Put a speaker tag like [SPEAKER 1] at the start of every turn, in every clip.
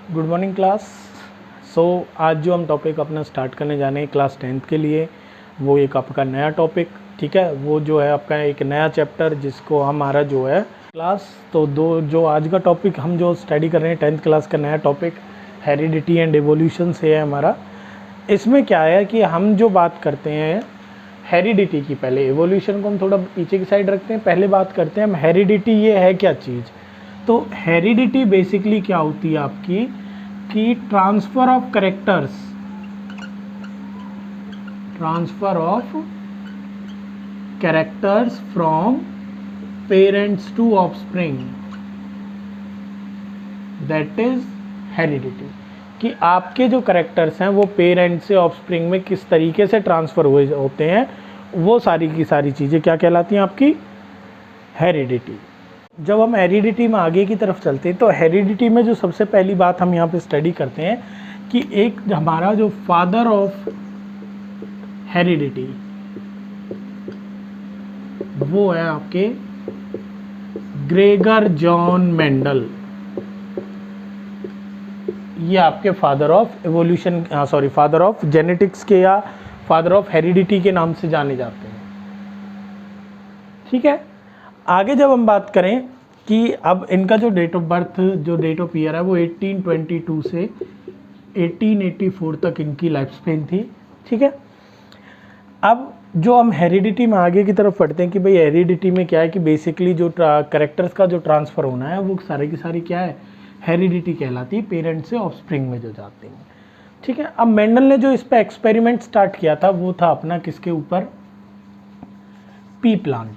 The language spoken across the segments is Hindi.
[SPEAKER 1] Good morning class. आज जो हम टॉपिक अपना स्टार्ट करने जाने हैं क्लास 10th के लिए, वो एक आपका नया टॉपिक, ठीक है, वो जो है आपका एक नया चैप्टर जिसको हमारा जो है क्लास तो दो जो आज का टॉपिक हम जो स्टडी कर रहे हैं 10th क्लास का नया टॉपिक हेरिडिटी एंड एवोल्यूशन से है हमारा। इसमें क्या है कि हम जो बात करते हैं हेरिडिटी की, पहले एवोल्यूशन को हम थोड़ा पीछे की साइड रखते हैं, पहले बात करते हैं हम हेरिडिटी ये है क्या चीज़। तो हेरिडिटी बेसिकली क्या होती है आपकी कि transfer of characters from parents to offspring, that is heredity. कि आपके जो कैरेक्टर्स हैं वो पेरेंट्स से ऑफस्प्रिंग में किस तरीके से ट्रांसफ़र हुए होते हैं, वो सारी की सारी चीज़ें क्या कहलाती हैं आपकी हेरिडिटी। जब हम हेरिडिटी में आगे की तरफ चलते हैं तो हेरिडिटी में जो सबसे पहली बात हम यहाँ पे स्टडी करते हैं कि एक हमारा जो फादर ऑफ हेरिडिटी वो है आपके ग्रेगर जॉन मेंडल। ये आपके father of evolution father of genetics के या फादर ऑफ हेरिडिटी के नाम से जाने जाते हैं, ठीक है। आगे जब हम बात करें कि अब इनका जो डेट ऑफ बर्थ, जो डेट ऑफ ईयर है वो 1822 से 1884 तक इनकी लाइफ स्पेन थी, ठीक है। अब जो हम हेरिडिटी में आगे की तरफ पढ़ते हैं कि भाई हेरिडिटी में क्या है कि बेसिकली जो कैरेक्टर्स का जो ट्रांसफ़र होना है वो सारी की सारी क्या है हेरिडिटी कहलाती है, पेरेंट्स से ऑफस्प्रिंग में जो जाते हैं, ठीक है। अब मेंडल ने जो इस पर एक्सपेरिमेंट स्टार्ट किया था वो था अपना किसके ऊपर, पी प्लांट।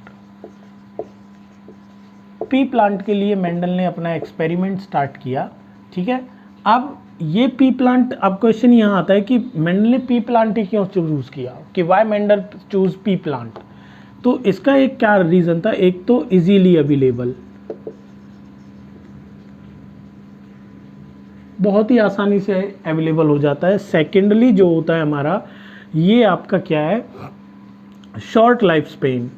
[SPEAKER 1] पी प्लांट के लिए मेंडल ने अपना एक्सपेरिमेंट स्टार्ट किया, ठीक है। अब ये पी प्लांट, अब क्वेश्चन यहाँ आता है कि मेंडल ने पी प्लांट ही क्यों चूज़ किया, कि why Mendel choose pea plant. तो इसका एक क्या रीज़न था, एक तो इजीली अवेलेबल, बहुत ही आसानी से अवेलेबल हो जाता है। सेकेंडली जो होता है हमारा ये आपका क्या है, शॉर्ट लाइफ स्पेन,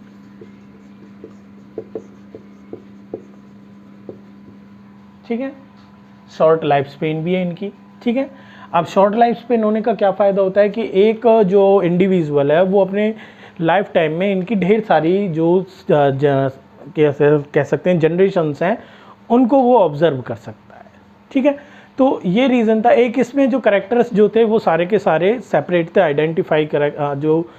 [SPEAKER 1] ठीक है, शॉर्ट लाइफ स्पेन भी है इनकी, ठीक है। अब शॉर्ट लाइफ स्पेन होने का क्या फ़ायदा होता है कि एक जो इंडिविजुअल है वो अपने लाइफ टाइम में इनकी ढेर सारी जो कह सकते हैं जनरेशन्स हैं उनको वो ऑब्जर्व कर सकता है, ठीक है। तो ये रीज़न था। एक इसमें जो करेक्टर्स जो थे वो सारे के सारे सेपरेट थे, आइडेंटिफाई जो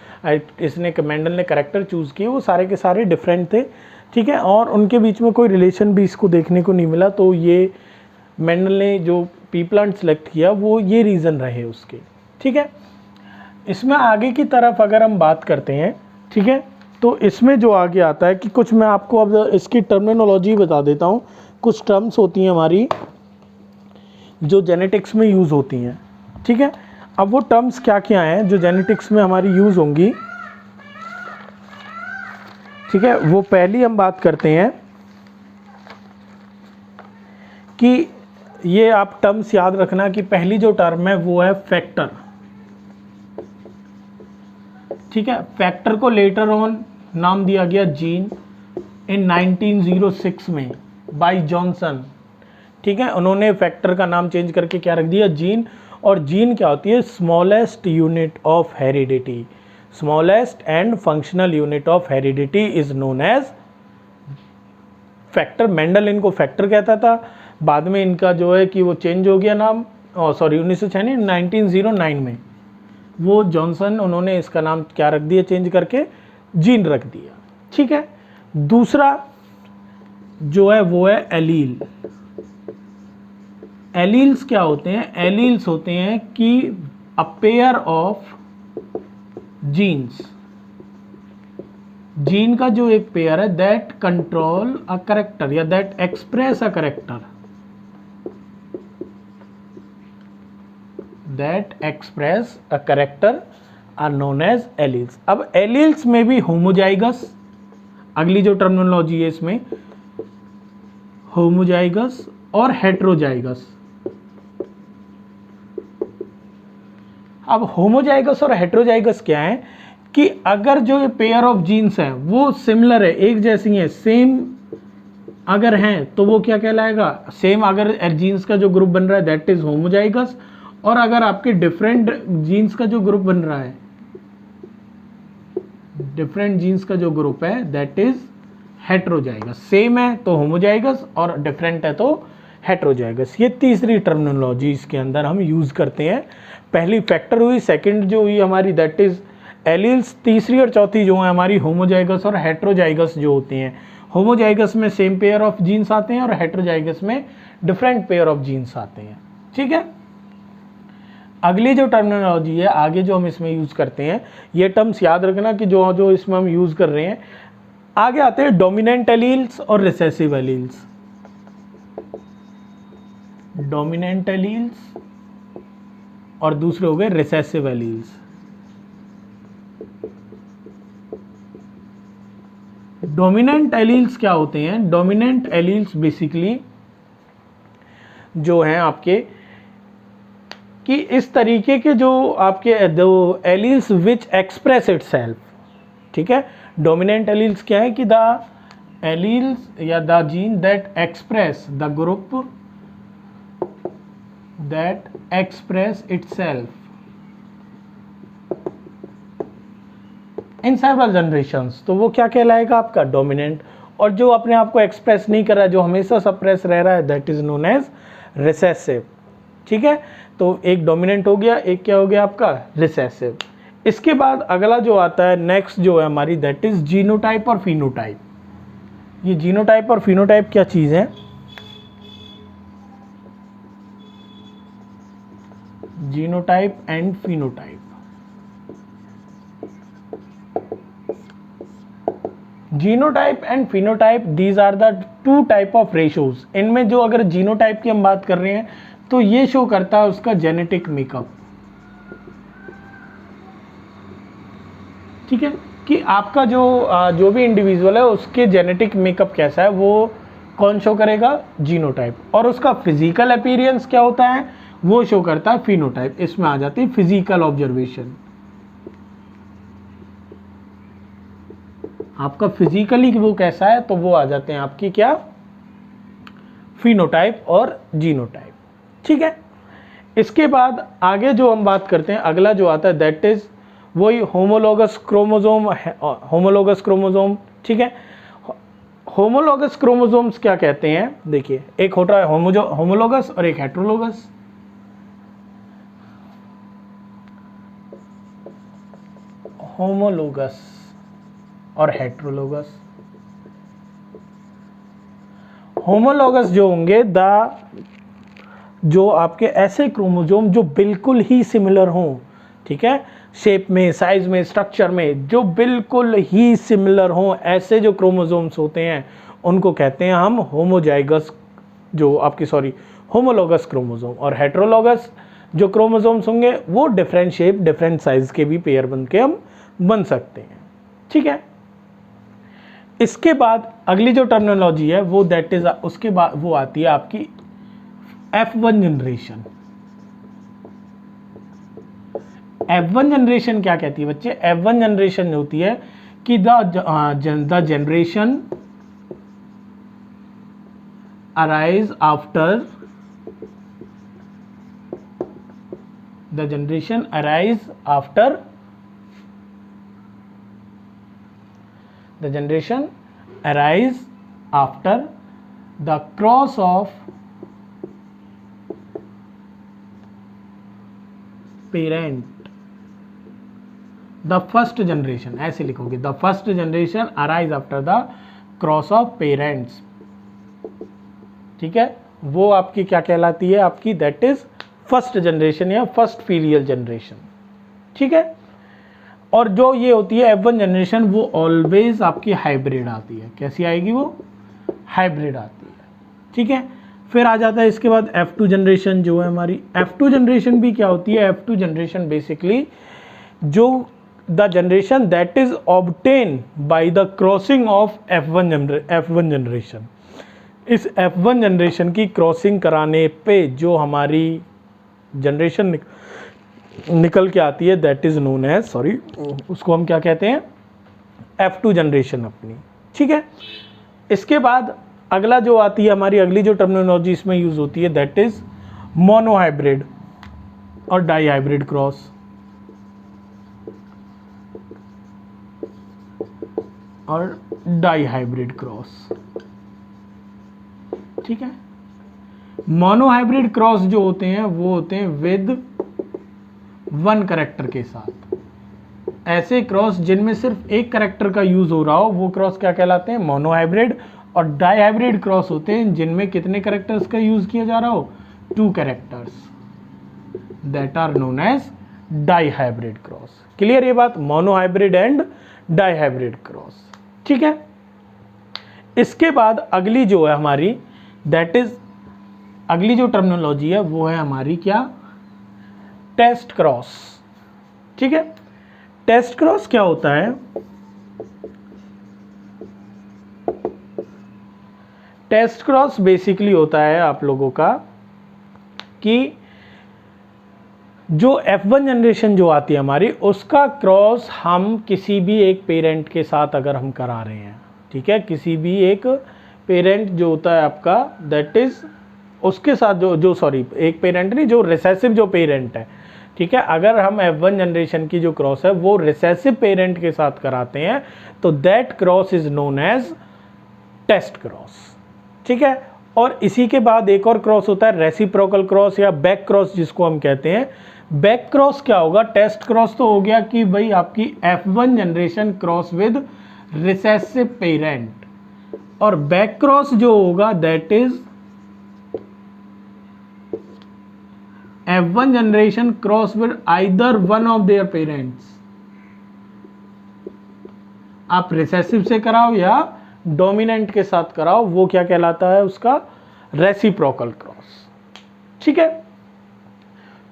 [SPEAKER 1] इसने मेंडल ने करेक्टर चूज़ किए वो सारे के सारे डिफरेंट थे, ठीक है, और उनके बीच में कोई रिलेशन भी इसको देखने को नहीं मिला। तो ये मेंडल ने जो पी प्लांट सेलेक्ट किया वो ये रीज़न रहे उसके, ठीक है। इसमें आगे की तरफ अगर हम बात करते हैं, ठीक है, तो इसमें जो आगे आता है कि कुछ मैं आपको अब इसकी टर्मिनोलॉजी बता देता हूँ। कुछ टर्म्स होती हैं हमारी जो जेनेटिक्स में यूज़ होती हैं, ठीक है। अब वो टर्म्स क्या क्या हैं जो जेनेटिक्स में हमारी यूज़ होंगी, ठीक है। वो पहली हम बात करते हैं कि ये आप टर्म्स याद रखना कि पहली जो टर्म है वो है फैक्टर, ठीक है। फैक्टर को लेटर ऑन नाम दिया गया जीन इन 1906 में बाय जॉनसन, ठीक है। उन्होंने फैक्टर का नाम चेंज करके क्या रख दिया, जीन। और जीन क्या होती है, smallest unit of heredity, smallest and functional unit of heredity is known age factor. Mendel इनको फैक्टर कहता था, बाद में इनका जो है कि वो चेंज हो गया नाम, 1909 में वो जॉनसन उन्होंने इसका नाम क्या रख दिया, चेंज करके जीन रख दिया, ठीक है। दूसरा जो है वो है एलील। एलील्स क्या होते हैं, एलील्स होते हैं कि a pair of genes, gene का जो एक पेयर है दैट कंट्रोल अ कैरेक्टर या that express a character, that express a character are known as alleles. अब एलील्स में भी होमोजाइगस, अगली जो टर्मिनोलॉजी है इसमें होमोजाइगस और हेट्रोजाइगस। अब होमोजाइगस और हेट्रोजाइगस क्या है कि अगर जो ये पेयर ऑफ जीन्स हैं वो सिमिलर है, एक जैसी हैं, सेम अगर हैं तो वो क्या कहलाएगा, सेम अगर जीन्स का जो ग्रुप बन रहा है दैट इज होमोजाइगस, और अगर आपके डिफरेंट जीन्स का जो ग्रुप बन रहा है, डिफरेंट जीन्स का जो ग्रुप है दैट इज हेट्रोजाइगस। सेम है तो होमोजाइगस और डिफरेंट है तो हेट्रोजाइगस। ये तीसरी टर्मिनोलॉजी इसके अंदर हम यूज करते हैं। पहली फैक्टर हुई, सेकंड जो हुई हमारी दैट इज एलील्स, तीसरी और चौथी जो है हमारी होमोजाइगस और हेट्रोजाइगस जो होते हैं। होमोजाइगस में सेम पेयर ऑफ जीन्स आते हैं और हेट्रोजाइगस में डिफरेंट पेयर ऑफ जीन्स आते हैं। ठीक है, अगली जो टर्मिनोलॉजी है आगे जो हम इसमें यूज करते हैं, ये टर्म्स याद रखना कि जो जो इसमें हम यूज कर रहे हैं। आगे आते हैं डोमिनेंट एलील्स और रिसेसिव एलील्स। डोमिनेंट एलील्स और दूसरे हो गए रिसेसिव एलील्स। डोमिनेंट एलील्स क्या होते हैं? डोमिनेंट एलील्स बेसिकली जो हैं आपके कि इस तरीके के जो आपके दो एलील्स विच एक्सप्रेस इटसेल्फ। ठीक है, डोमिनेंट एलील्स क्या है कि द एलील्स या the gene that express the group that express itself in several generations, तो वो क्या कहलाएगा आपका डोमिनेंट। और जो अपने आप को एक्सप्रेस नहीं कर रहा है, जो हमेशा सप्रेस रह रहा है, that is known as recessive. ठीक है, तो एक डोमिनेंट हो गया, एक क्या हो गया आपका रिसेसिव। इसके बाद अगला जो आता है नेक्स्ट जो है हमारी दैट इज जीनोटाइप और फिनोटाइप। ये जीनोटाइप और फिनोटाइप क्या चीज है? Genotype and phenotype. Genotype and phenotype these are the two type of ratios. इनमें जो अगर जीनोटाइप की हम बात कर रहे हैं तो ये शो करता है उसका जेनेटिक मेकअप। ठीक है, कि आपका जो भी इंडिविजुअल है उसके जेनेटिक मेकअप कैसा है वो कौन शो करेगा? जीनोटाइप। और उसका फिजिकल अपीयरेंस क्या होता है वो शो करता है फिनोटाइप। इसमें आ जाती है फिजिकल ऑब्जर्वेशन। आपका फिजिकली वो कैसा है तो वो आ जाते हैं आपकी क्या? फिनोटाइप और जीनोटाइप। ठीक है, इसके बाद आगे जो हम बात करते हैं अगला जो आता है दैट इज वही होमोलोगस क्रोमोसोम। होमोलोगस क्रोमोसोम, ठीक है, होमोलोगस क्रोमोसोम्स क्या कहते हैं? देखिए, एक होता है होमोलोगस और एक हेट्रोलोगस। होमोलोगस और हेट्रोलोगस। होमोलोगस जो होंगे जो आपके ऐसे क्रोमोसोम जो बिल्कुल ही सिमिलर हों, ठीक है, शेप में, साइज में, स्ट्रक्चर में जो बिल्कुल ही सिमिलर हों, ऐसे जो क्रोमोसोम्स होते हैं उनको कहते हैं हम होमोजाइगस, जो आपकी होमोलोगस क्रोमोसोम। और हेट्रोलोगस जो क्रोमोसोम्स होंगे वो डिफरेंट शेप, डिफरेंट साइज के भी पेयर बन के हम बन सकते हैं। ठीक है, इसके बाद अगली जो टर्मिनोलॉजी है वो दैट इज उसके बाद वो आती है आपकी F1 जनरेशन। F1 जनरेशन क्या कहती है बच्चे? F1 जनरेशन होती है कि the generation arise after the generation arise after the generation arise after the cross of parent, the first generation, ऐसे लिखोगे, the first generation arise after the cross of parents। ठीक है, वो आपकी क्या कहलाती है? आपकी that is first generation या first filial generation। ठीक है, और जो ये होती है F1 जनरेशन वो ऑलवेज आपकी हाइब्रिड आती है। कैसी आएगी? वो हाइब्रिड आती है। ठीक है, फिर आ जाता है इसके बाद F2 जनरेशन जो है हमारी। F2 जनरेशन भी क्या होती है? F2 जनरेशन बेसिकली जो the generation that is obtain by the crossing of F1 generation. इस F1 जनरेशन की क्रॉसिंग कराने पे जो हमारी जनरेशन निकल के आती है दैट इज नोन एज उसको हम क्या कहते हैं? F2 जनरेशन अपनी। ठीक है, इसके बाद अगला जो आती है हमारी, अगली जो टर्मिनोलॉजी इसमें यूज होती है दैट इज मोनोहाइब्रिड और डाईहाइब्रिड क्रॉस। और डाईहाइब्रिड क्रॉस, ठीक है। मोनोहाइब्रिड क्रॉस जो होते हैं वो होते हैं विद वन कैरेक्टर के साथ। ऐसे क्रॉस जिनमें सिर्फ एक कैरेक्टर का यूज हो रहा हो वो क्रॉस क्या कहलाते हैं, मोनोहाइब्रिड। और डाईहाइब्रिड क्रॉस होते हैं जिनमें कितने कैरेक्टर्स का यूज किया जा रहा हो, 2 characters, that are known as dihybrid cross. Clear ये बात, मोनोहाइब्रिड एंड डाईहाइब्रिड क्रॉस, ठीक है। इसके बाद अगली जो है हमारी दैट इज, अगली जो टर्मिनोलॉजी है वो है हमारी क्या, टेस्ट क्रॉस, ठीक है। टेस्ट क्रॉस क्या होता है, टेस्ट क्रॉस बेसिकली होता है आप लोगों का कि जो F1 जनरेशन जो आती है हमारी, उसका क्रॉस हम किसी भी एक पेरेंट के साथ अगर हम करा रहे हैं, ठीक है, किसी भी एक पेरेंट जो होता है आपका दैट इज उसके साथ जो सॉरी एक पेरेंट नहीं, जो रिसेसिव जो पेरेंट है, ठीक है, अगर हम F1 जनरेशन की जो क्रॉस है वो रिसेसिव पेरेंट के साथ कराते हैं तो that cross is known as test cross, ठीक है। और इसी के बाद एक और क्रॉस होता है रेसिप्रोकल क्रॉस या बैक क्रॉस जिसको हम कहते हैं। बैक क्रॉस क्या होगा, टेस्ट क्रॉस तो हो गया कि भाई आपकी F1 generation cross with recessive parent, और बैक क्रॉस जो होगा that is F1 generation cross with either one of their parents. आप रिसेसिव से कराओ या डोमिनेंट के साथ कराओ, वो क्या कहलाता है उसका, रेसिप्रोकल क्रॉस, ठीक है।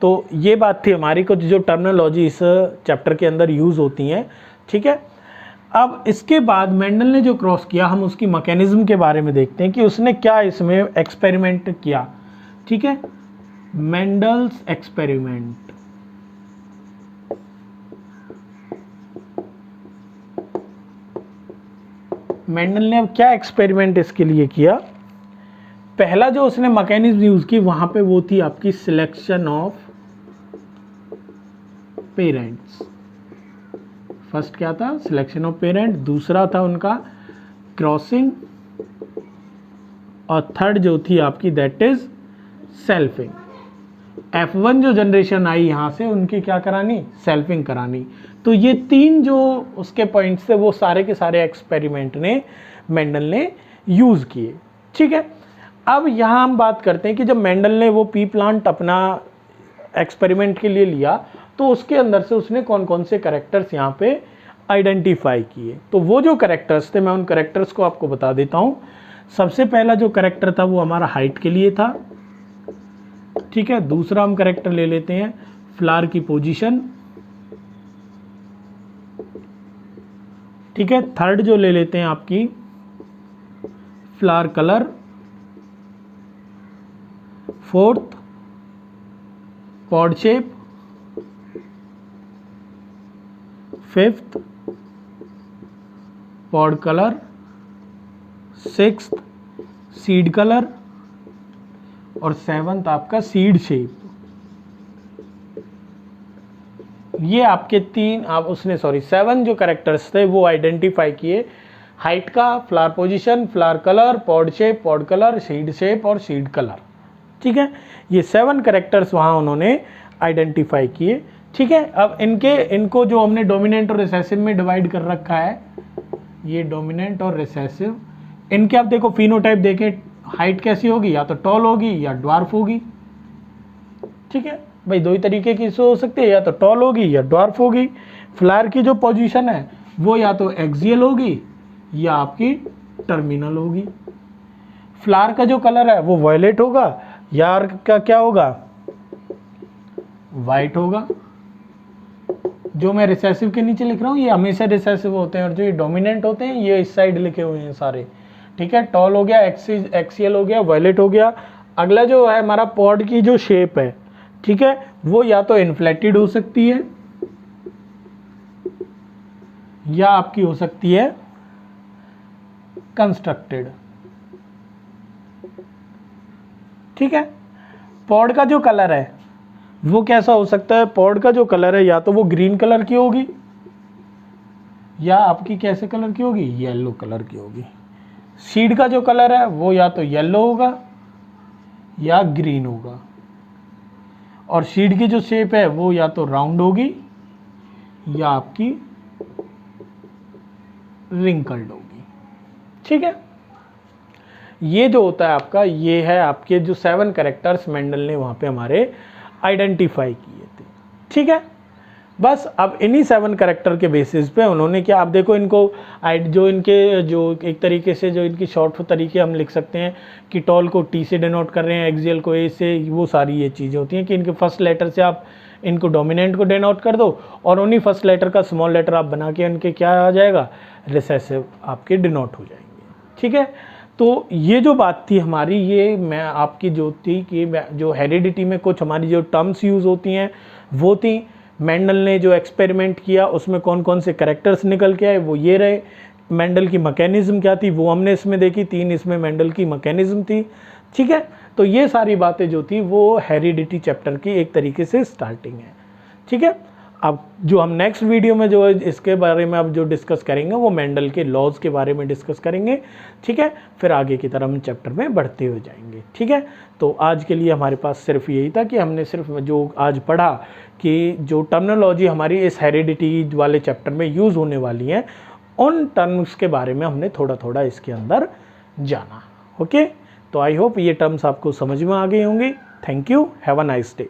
[SPEAKER 1] तो ये बात थी हमारी कुछ जो टर्मिनोलॉजी इस चैप्टर के अंदर यूज होती हैं, ठीक है। अब इसके बाद मेंडल ने जो क्रॉस किया, हम उसकी मैकेनिज्म के बारे में देखते हैं कि उसने क्या इसमें एक्सपेरिमेंट किया, ठीक है। मेंडल्स एक्सपेरिमेंट, मेंडल ने अब क्या एक्सपेरिमेंट इसके लिए किया। पहला जो उसने मैकेनिज्म यूज की वहां पे वो थी आपकी सिलेक्शन ऑफ पेरेंट्स। फर्स्ट क्या था, सिलेक्शन ऑफ पेरेंट, दूसरा था उनका क्रॉसिंग, और थर्ड जो थी आपकी दैट इज सेल्फिंग। F1 जो जनरेशन आई यहाँ से उनकी क्या करानी, सेल्फिंग करानी। तो ये 3 जो उसके पॉइंट्स थे वो सारे के सारे एक्सपेरिमेंट ने मेंडल ने यूज किए, ठीक है। अब यहाँ हम बात करते हैं कि जब मेंडल ने वो पी प्लांट अपना एक्सपेरिमेंट के लिए लिया तो उसके अंदर से उसने कौन कौन से कैरेक्टर्स यहाँ पे आइडेंटिफाई किए। तो वो जो कैरेक्टर्स थे मैं उन कैरेक्टर्स को आपको बता देता हूँ। सबसे पहला जो कैरेक्टर था वो हमारा हाइट के लिए था, ठीक है। दूसरा हम कैरेक्टर ले लेते हैं फ्लावर की पोजीशन, ठीक है। थर्ड जो ले लेते हैं आपकी flower colour, fourth pod shape, fifth pod colour, sixth seed colour, और सेवंथ आपका सीड शेप। ये आपके 7 जो कैरेक्टर्स थे वो आइडेंटिफाई किए, हाइट का, flower position, flower colour, pod colour, seed shape और सीड कलर, ठीक है। ये 7 कैरेक्टर्स वहाँ उन्होंने आइडेंटिफाई किए, ठीक है। अब इनको जो हमने डोमिनेंट और रिसेसिव में डिवाइड कर रखा है, ये डोमिनेंट और रिसेसिव, इनके आप देखो फिनोटाइप देखें, हाइट कैसी होगी, या तो टॉल होगी या ड्वार्फ होगी, ठीक है भाई। 2 ही तरीके की हो सकती है, या तो टॉल होगी या ड्वार्फ होगी। फ्लावर की जो पोजीशन है वो या तो एक्सियल होगी या आपकी टर्मिनल होगी। फ्लावर का जो कलर है वो वायलेट होगा या का क्या होगा, वाइट होगा। जो मैं रिसेसिव के नीचे लिख रहा हूँ ये हमेशा रिसेसिव होते हैं, और जो ये डोमिनेंट होते हैं ये इस साइड लिखे हुए हैं सारे, ठीक है। टॉल हो गया, एक्सियल हो गया, वायलेट हो गया। अगला जो है हमारा पॉड की जो शेप है, ठीक है, वो या तो इन्फ्लेटेड हो सकती है या आपकी हो सकती है कंस्ट्रक्टेड, ठीक है। पॉड का जो कलर है वो कैसा हो सकता है? पॉड का जो कलर है या तो वो ग्रीन कलर की होगी या आपकी कैसे कलर की होगी? येलो कलर की होगी। सीड का जो कलर है वो या तो येलो होगा या ग्रीन होगा, और सीड की जो शेप है वो या तो राउंड होगी या आपकी रिंकल्ड होगी। ठीक है, ये जो होता है आपका, ये है आपके जो 7 कैरेक्टर्स मेंडल ने वहाँ पे हमारे आइडेंटिफाई किए थे। ठीक है, बस अब इन्हीं 7 कैरेक्टर के बेसिस पे उन्होंने क्या, आप देखो इनको जो इनके जो एक तरीके से जो इनकी शॉर्ट तरीके हम लिख सकते हैं कि टॉल को टी से डिनोट कर रहे हैं, एक्सियल को ए से, वो सारी ये चीज़ें होती हैं कि इनके फर्स्ट लेटर से आप इनको डोमिनेंट को डिनोट कर दो और उन्हीं फर्स्ट लेटर का स्मॉल लेटर आप बना के इनके क्या आ जाएगा, रिसेसिव आपके डिनोट हो जाएंगे। ठीक है, तो ये जो बात थी हमारी, ये मैं आपकी जो थी कि जो हेरिडिटी में कुछ हमारी जो टर्म्स यूज़ होती हैं वो थी। मेंडल ने जो एक्सपेरिमेंट किया उसमें कौन कौन से कैरेक्टर्स निकल के आए वो ये रहे। मेंडल की मैकेनिज्म क्या थी वो हमने इसमें देखी, 3 इसमें मेंडल की मैकेनिज्म थी। ठीक है, तो ये सारी बातें जो थी वो हेरिडिटी चैप्टर की एक तरीके से स्टार्टिंग है। ठीक है, अब जो हम नेक्स्ट वीडियो में जो इसके बारे में अब जो डिस्कस करेंगे वो मेंडल के लॉज के बारे में डिस्कस करेंगे। ठीक है, फिर आगे की तरफ हम चैप्टर में बढ़ते हुए जाएंगे। ठीक है, तो आज के लिए हमारे पास सिर्फ यही था कि हमने सिर्फ जो आज पढ़ा कि जो टर्मिनोलॉजी हमारी इस हेरिडिटी वाले चैप्टर में यूज़ होने वाली है, उन टर्म्स के बारे में हमने थोड़ा थोड़ा इसके अंदर जाना। ओके, तो आई होप ये टर्म्स आपको समझ में आ गई होंगी। Thank you, have a nice day.